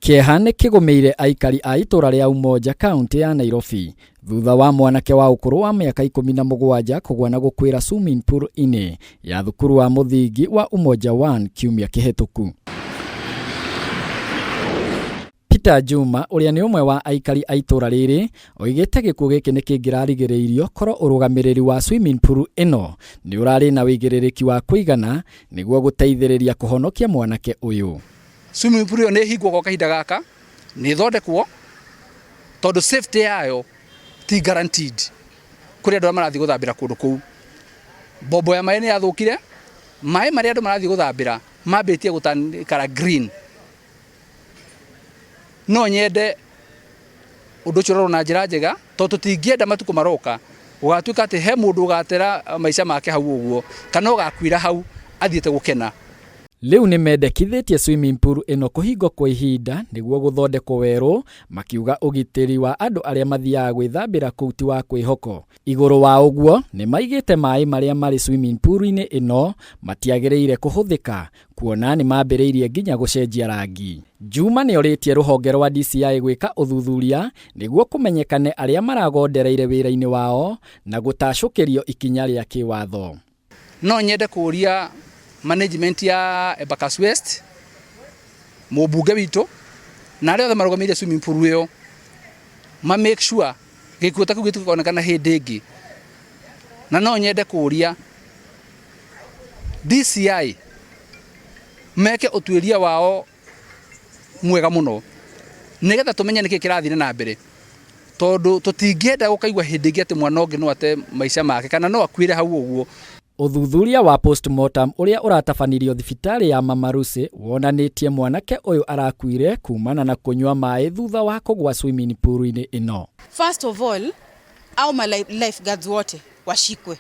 Kĩeha nĩ kĩgũmĩire aikari a itũra rĩa Umoja kaunti ya Nairobi thutha wa mwanake wa ũkũrũ wa mĩaka 17 kũgwa na gũkuĩra swimming pool -inĩ ya thukuru wa mũthingi wa Umoja 1 kiumia kĩhĩtũku. Peter Juma ũrĩa nĩ ũmwe wa aikari a itũra rĩrĩ oigĩte gĩkuũ gĩkĩ nĩ kĩngĩrarigĩrĩirio korwo ũrũgamĩrĩri wa swimming pool ĩno nĩ ũrarĩ na wĩigĩrĩrĩki wa kũigana nĩguo gũteithĩrĩria kũhonokia mwanake ũyũ. Swimming pool ĩyo nĩ hingwo kwa kahinda gaka, nĩ thondekwo tondũ safety yayo ti guaranteed kũrĩ andũ marathiĩ gũthambĩra kũndũ kũu. Bombo ya maĩ nĩ yathũkire, maĩ marĩa andũ marathiĩ gũthambĩra mambĩtie gũtanĩkara green. No nyende ũndũ ũcio ũrorwo na njĩra njega tondũ tũtingĩenda matukũ maroka ũgatuĩka atĩ he mũndũ ũgatera maica make hau ũguo kana ũgakuĩra hau athiĩte gũkena. Rĩu nĩ mendekithĩtie swimming pool ĩno kũhingwo kwa ihinda nĩguo gũthondekwo werũ, makiuga ũgitĩri wa andũ arĩa mathiaga gwĩthambĩra kũu ti wa kwĩhoko. Igũrũ wa ũguo nĩ maigĩte maĩ marĩa marĩ swimming pool-inĩ ĩno matiagĩrĩire kũhũthĩka kuona nĩ mambĩrĩirie nginya gũcenjia rangi. Juma nĩ orĩtie rũhonge rwa DCI gwĩka ũthuthuria nĩguo kũmenyekane arĩa maragondereire wĩra-inĩ wao na gũtacũkĩrio ikinya rĩa kĩwatho. No nyende kũria management ya Embakasi West, mũmbunge witũ na arĩa othe marũgamĩrĩire swimming pool ĩyo make sure gĩkuũ ta kĩu gĩtikoonekana hĩndĩ ĩngĩ. Na no nyende kũria DCI meke ũtuĩria wao mwega mũno nĩgetha tũmenye nĩkĩ kĩrathiĩ na mbere, tondũ tũtingĩenda gũkaigua hĩndĩ ĩngĩ atĩ mwana ũngĩ no ate maica make kana no akuĩre hau ũguo. Ũthuthuria wa postmortem ũrĩa ũratabanirio thibitarĩ ya Mama Lucy wonanĩtie mwanake ũyũ arakuire kumana na kũnyua maĩ thutha wa kũgwa swimming pool-inĩ ĩno. First of all, au lifeguards wote washikwe.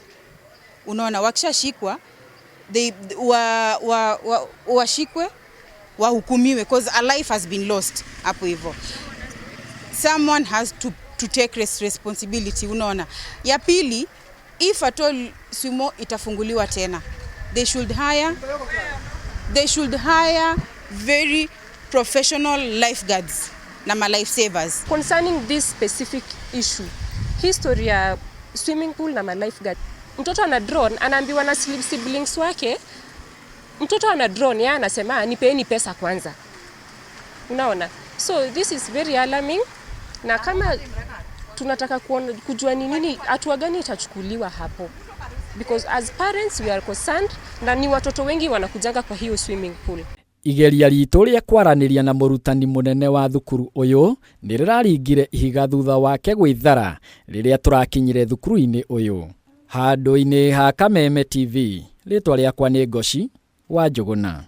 Unaona, wakishashikwa washikwe wahukumiwe because a life has been lost hapo hivyo. Someone has to take responsibility. Unaona, ya pili, if at all swimo itafunguliwa tena, they should hire very professional lifeguards na life savers. Concerning this specific issue, history ya swimming pool na lifeguard, mtoto ana drone anaambiwa na siblings wake, mtoto ana drone yeye anasema nipeeni pesa kwanza. Unaona, so this is very alarming, na kama tunataka kujua ni nini hatua gani itachukuliwa hapo, because as parents we are concerned na ni watoto wengi wanakujanga kwa hiyo swimming pool. Igeria ritũ rĩa kwaranĩria na mũrutani mũnene wa thukuru ũyũ nĩ rĩraringire ihiga thutha wake gwĩthara rĩrĩa tũrakinyire thukuru-inĩ ũyũ. Handũ-inĩ ha Kameme TV, rĩtwa rĩakwa nĩ Ngoshi wa Njũgũna.